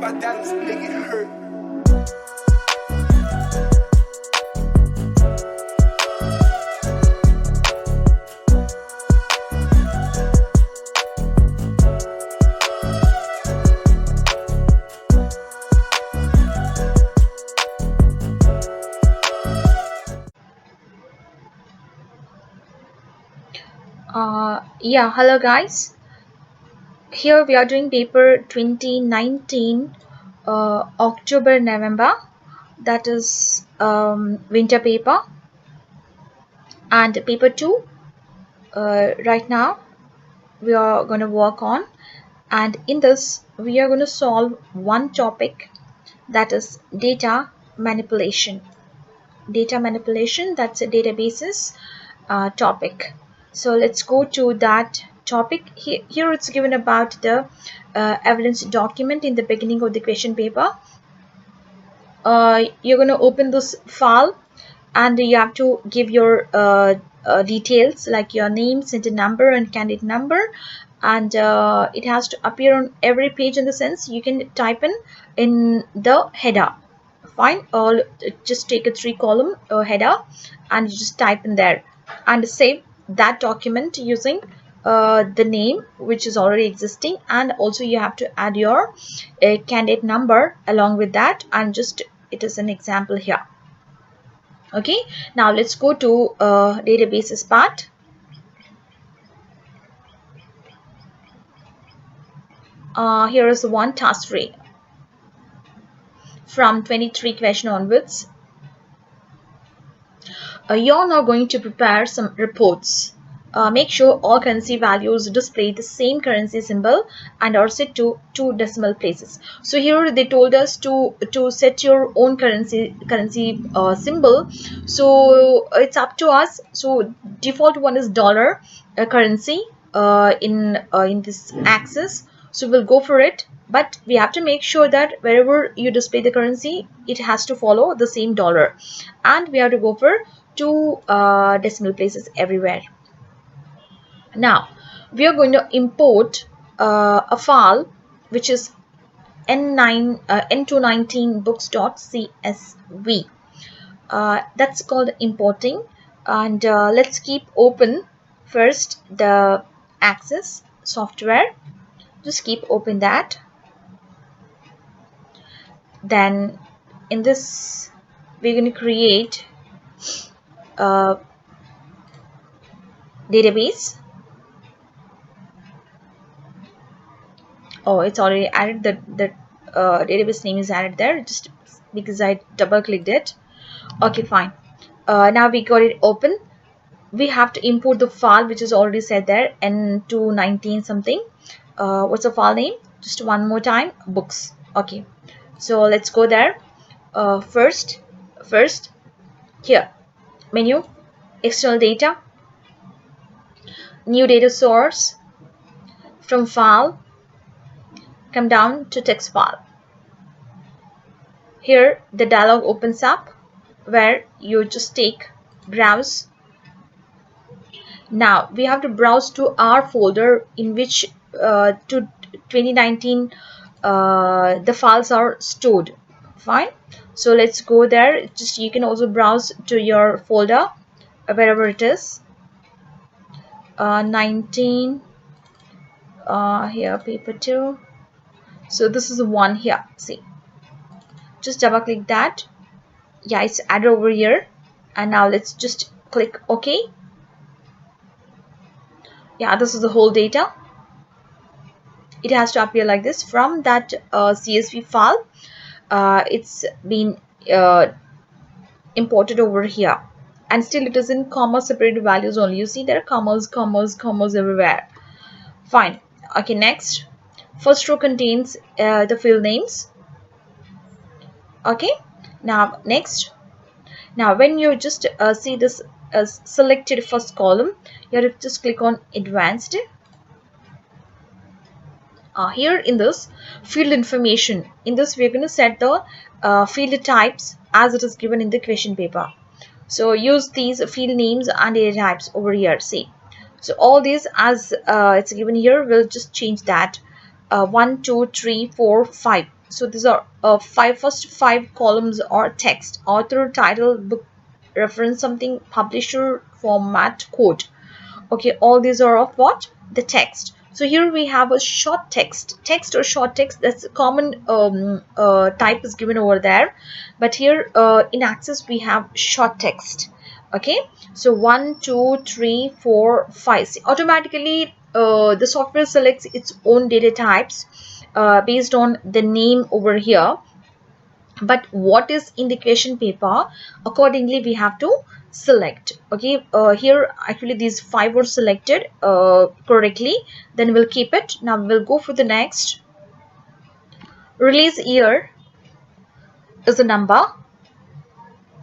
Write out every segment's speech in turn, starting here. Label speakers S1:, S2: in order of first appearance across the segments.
S1: my diamonds make it hurt.
S2: Yeah, hello guys. Here we are doing paper 2019 October November, that is winter paper, and paper 2 right now we are going to work on, and in this we are going to solve one topic, that is data manipulation. Data manipulation, that's a databases topic. So let's go to that topic. Here it's given about the evidence document in the beginning of the question paper. You're going to open this file and you have to give your details like your name, center number and candidate number, and it has to appear on every page. In the sense you can type in the header. Fine, or just take a 3-column header and you just type in there and save that document using the name which is already existing, and also you have to add your candidate number along with that, and just it is an example here. Okay, now let's go to databases part. Here is one task 3 from 23 question onwards. You're now going to prepare some reports. Make sure all currency values display the same currency symbol and are set to 2 decimal places. So here they told us to set your own currency symbol. So it's up to us. So default one is dollar currency in this axis. So we'll go for it. But we have to make sure that wherever you display the currency, it has to follow the same dollar, and we have to go for 2 decimal places everywhere. Now we are going to import a file which is n219 books.csv. That's called importing, and let's keep open first the Access software. Just keep open that. Then in this we're going to create a database. Oh, it's already added. The database name is added there just because I double clicked it. Okay, fine. Now we got it open. We have to import the file which is already set there, n219 something. What's the file name? Just one more time, books. Okay, so let's go there. First here, menu, external data, new data source, from file come down to text file. Here the dialog opens up where you just take browse. Now we have to browse to our folder in which to 2019 the files are stored. Fine, so let's go there. Just you can also browse to your folder wherever it is. 19 here, paper 2. So this is the one here. See, just double click that. Yeah, it's added over here, and now let's just click OK. Yeah, this is the whole data. It has to appear like this from that CSV file. It's been imported over here, and still it is in comma separated values only. You see there are commas everywhere. Fine. Okay, next, first row contains the field names. Okay, now next, now when you just see this selected first column, you have to just click on advanced. Here in this field information, in this we're going to set the field types as it is given in the question paper. So use these field names and data types over here. See, so all these as it's given here, we'll just change that 1 2 3 4 5. So these are first five columns are text: author, title, book reference, something, publisher, format, code. Okay, all these are of what? The text. So here we have a short text or short text. That's a common type is given over there, but here in Access we have short text. Okay, so 1 2 3 4 5. See, automatically the software selects its own data types based on the name over here, but what is in the question paper, accordingly we have to select. Okay, here actually these five were selected correctly, then we'll keep it. Now we'll go for the next. Release year is a number,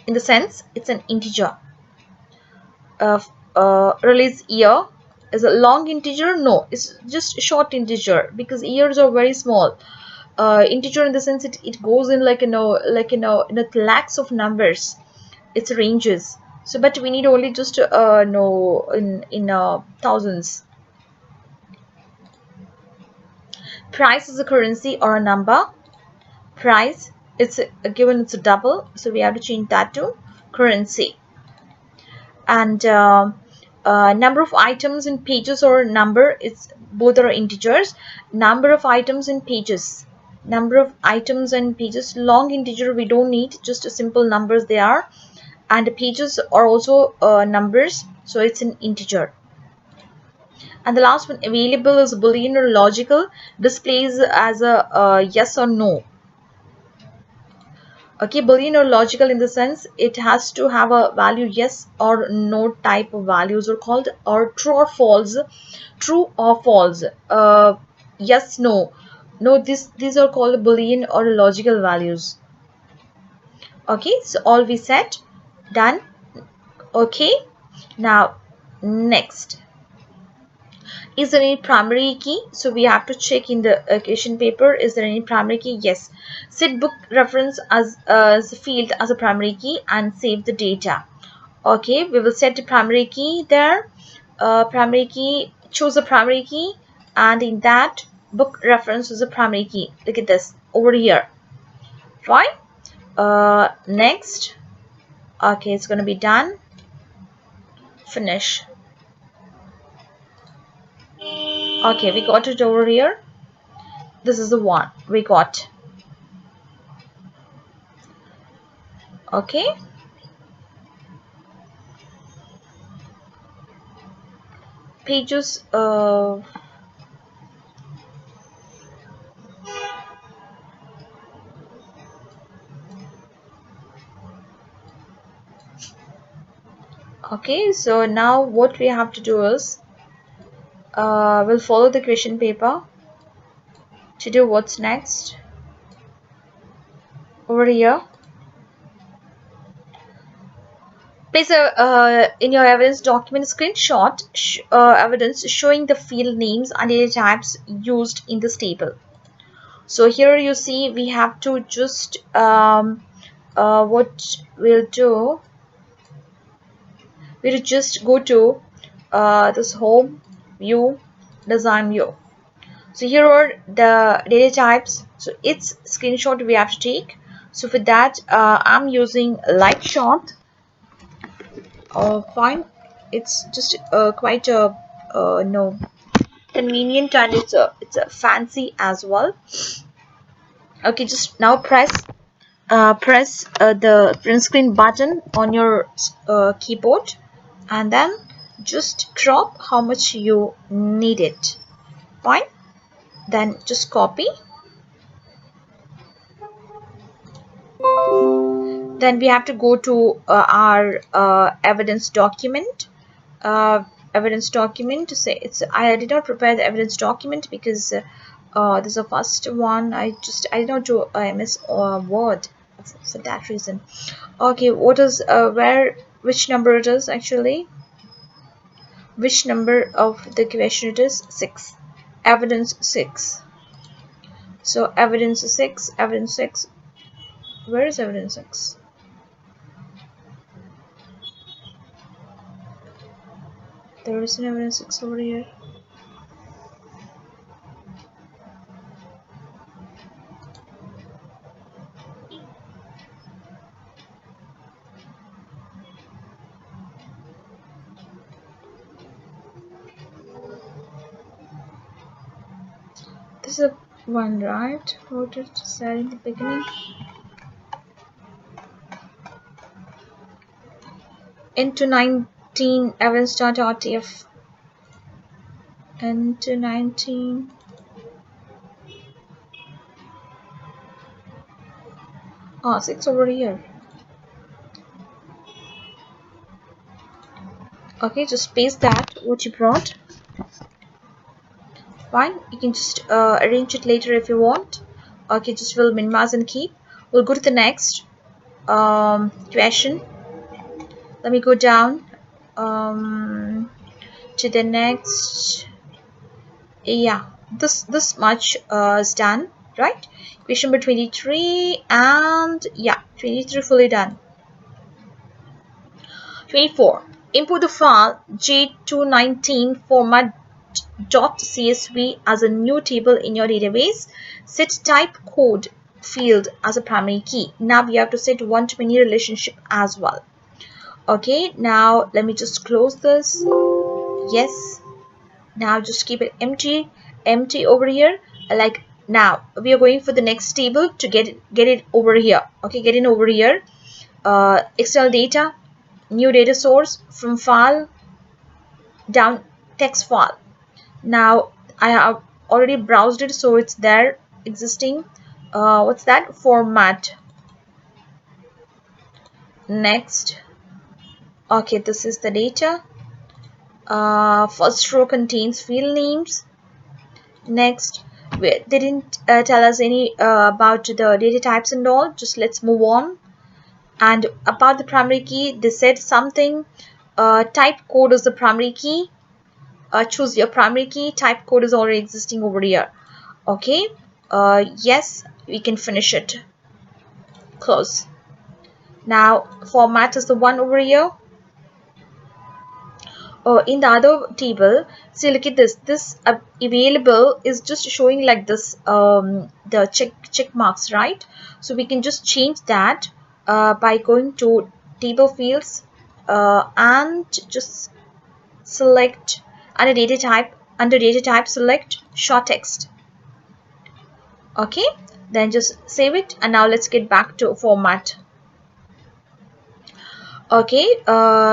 S2: in the sense it's an integer. Release year is a long integer? No, it's just short integer, because years are very small. Integer in the sense it goes in like in a lakhs of numbers, its ranges. So but we need only just know in thousands. Price is a currency or a number. Price, it's given it's a double, so we have to change that to currency. And number of items in pages or number, it's both are integers. Number of items in pages, number of items and pages, long integer we don't need, just a simple numbers they are. And the pages are also numbers, so it's an integer. And the last one, available, is boolean or logical, displays as a yes or no. Okay, boolean or logical in the sense it has to have a value yes or no type of values are called, or true or false. True or false, yes, no. No, these are called boolean or logical values. Okay, so all we set, done. Okay, now next, is there any primary key? So we have to check in the question paper, is there any primary key? Yes. Set book reference as a field as a primary key and save the data. Okay, we will set the primary key there. Primary key, choose a primary key, and in that book reference is a primary key. Look at this over here. Right? Next. Okay, it's going to be done. Finish. Okay, we got it over here. This is the one we got. Okay, pages okay, so now what we have to do is we'll follow the question paper to do what's next. Over here, place in your evidence document screenshot evidence showing the field names and data types used in this table. So here you see we have to just what we'll do, we'll just go to this home view, design view. So here are the data types, so it's screenshot we have to take. So for that I'm using light shot. Fine, it's just quite a no, convenient, and it's a fancy as well. Okay, just now press the print screen button on your keyboard, and then just crop how much you need it. Fine, then just copy. Then we have to go to our evidence document. Evidence document to say it's, I did not prepare the evidence document because this is the first one. I did not do MS Word for that reason. Okay, what is which number it is actually? Which number of the question it is? 6. Evidence 6. So evidence 6. Evidence 6. Where is evidence 6? There is an evidence 6 over here. is a one, right? What did it say in the beginning? Into 19 events.rtf. Into 19. Ah, 6 over here. Okay, just paste that what you brought. Fine, you can just arrange it later if you want. Okay, just will minimize and keep. We'll go to the next question. Let me go down to the next. Yeah, this much is done, right? Question number 23, and yeah, 23 fully done. 24. Import the file J219 format.csv as a new table in your database. Set type code field as a primary key. Now we have to set one-to-many relationship as well. Okay, now let me just close this. Yes. Now just keep it empty over here. Like now we are going for the next table to get it over here. Okay, get in over here. External data, new data source, from file down text file. Now I have already browsed it, so it's there existing. What's that? Format. Next. Okay, this is the data. First row contains field names. Next, they didn't tell us any about the data types and all. Just let's move on. And about the primary key, they said something. Type code is the primary key. Choose your primary key. Type code is already existing over here. Okay. Yes, we can finish it. Close. Now format is the one over here. In the other table, see, look at this available is just showing like this, the check marks, right? So we can just change that by going to table fields and just select under data type select short text. Okay, then just save it, and now let's get back to format. Okay,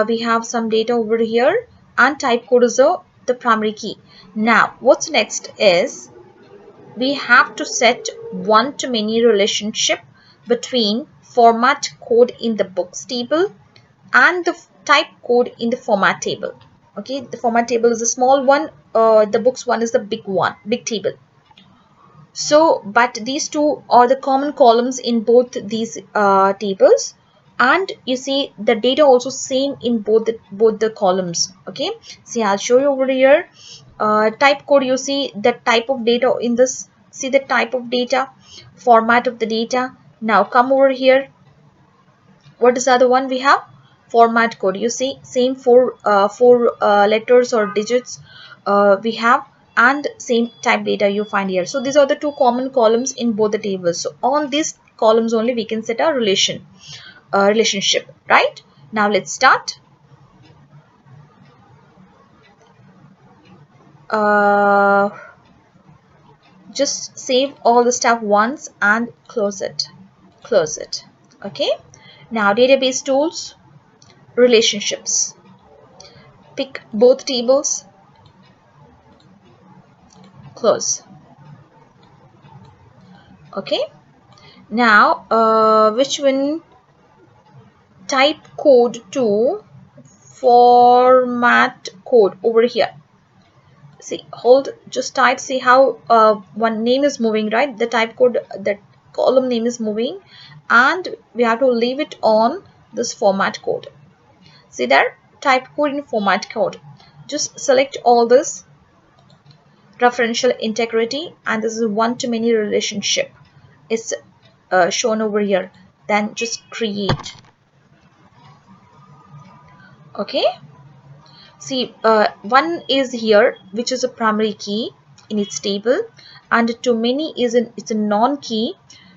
S2: we have some data over here, and type code is the primary key. Now what's next is we have to set one-to-many relationship between format code in the books table and the type code in the format table. Okay, the format table is a small one, the books one is the big table. So but these two are the common columns in both these tables, and you see the data also same in both the columns. Okay, see, I'll show you over here. Type code, you see the type of data in this, see the type of data, format of the data. Now come over here. What is the other one we have? Format code. You see same four letters or digits we have, and same type data you find here. So these are the two common columns in both the tables. So on these columns only we can set a relationship, right? Now let's start. Just save all the stuff once and close it. Okay, now database tools, relationships, pick both tables, close. Okay, now which one? Type code to format code over here. See, hold, just type, see how one name is moving, right? The type code, that column name is moving, and we have to leave it on this format code. See there, type code in format code. Just select all this, referential integrity, and this is one-to-many relationship. It's shown over here. Then just create. Okay, see, one is here, which is a primary key in its table, and to many it's a non-key,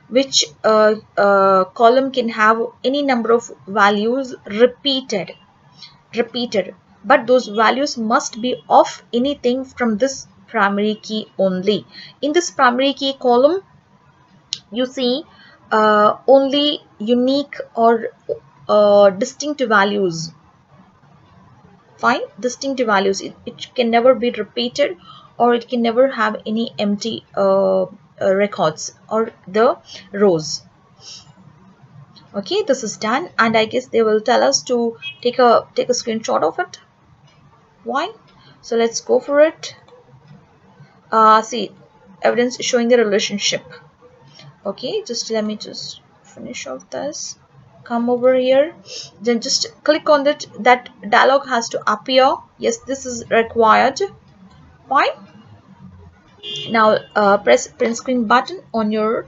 S2: which column can have any number of values repeated, but those values must be of anything from this primary key only. In this primary key column, you see only unique or distinct values. Fine, distinct values. It can never be repeated, or it can never have any empty records or the rows. Okay, this is done, and I guess they will tell us to take a screenshot of it. Why? So let's go for it. See, evidence showing the relationship. Okay, just let me just finish off this. Come over here, then just click on that dialog has to appear. Yes, this is required. Fine. Now press print screen button on your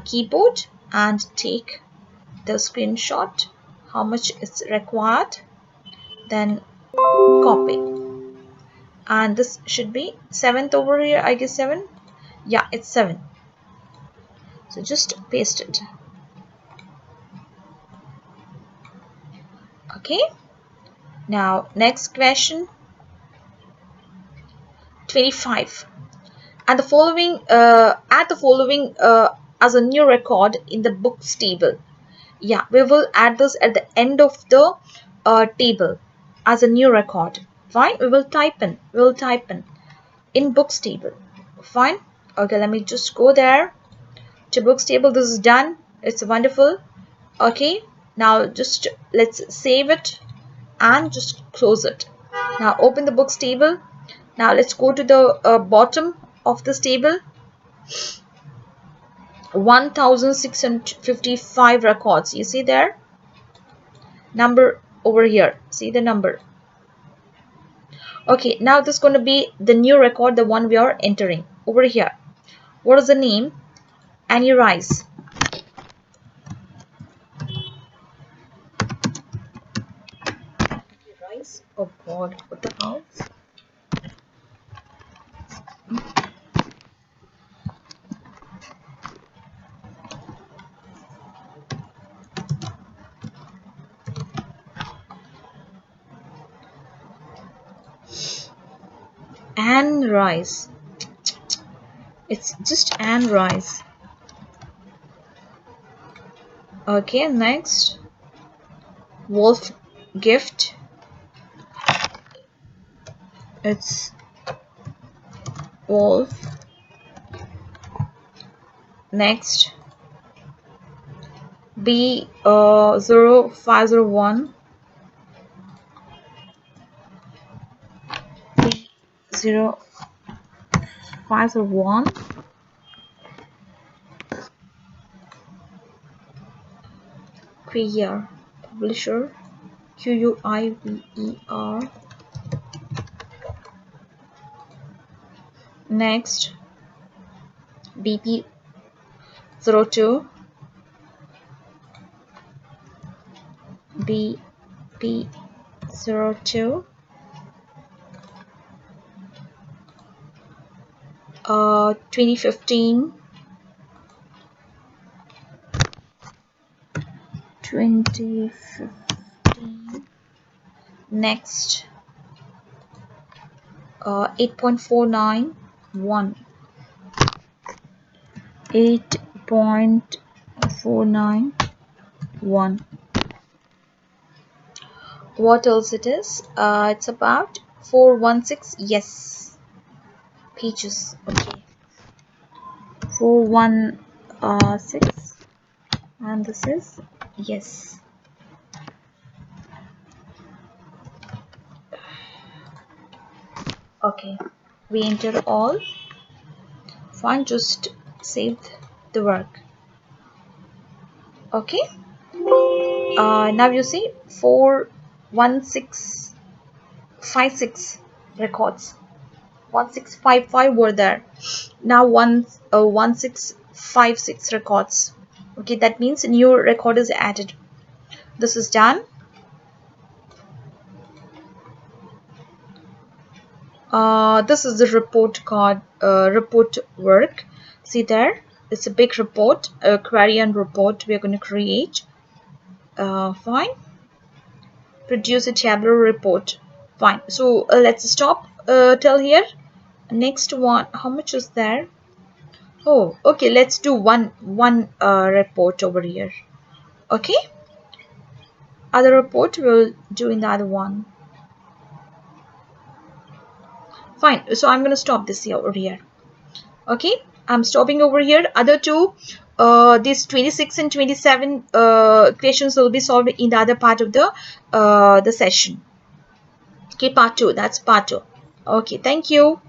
S2: keyboard and take the screenshot, how much is required, then copy, and this should be 7th over here, I guess 7. Yeah, it's 7. So just paste it. Okay, now next question, 25. And the following add the following as a new record in the books table. Yeah, we will add this at the end of the table as a new record. Fine, we will type in books table. Fine. Okay, let me just go there to books table. This is done. It's wonderful. Okay, now just let's save it and just close it. Now open the books table. Now let's go to the bottom of this table. 1655 records. You see there? Number over here. See the number. Okay, now this is going to be the new record, the one we are entering over here. What is the name? Annie Rice. Rice? Oh God, what the hell? Anne Rice. It's just Anne Rice. Okay, next. Wolf Gift. It's Wolf. Next. B0501. B0501. Queer. Publisher. Quiver. Next, BP02, BP02, 2015, 2015. Next, 8.491, 8.491. What else it is? It's about 416. Yes, pages. Okay, 416, and this is yes. Okay, we enter all. Fine, just save the work. Okay, now you see 41656 records. 1655 were there. Now 1656 records. Okay, that means a new record is added. This is done. This is the report card, report work. See there, it's a big report, a query and report we are going to create. Fine. Produce a tabular report. Fine. So let's stop till here. Next one, how much is there? Oh, okay, let's do one report over here. Okay, other report we'll do in the other one. Fine, so I'm gonna stop this here over here. Okay, I'm stopping over here. Other two, this 26 and 27 questions will be solved in the other part of the session. Okay, part two. That's part two. Okay, thank you.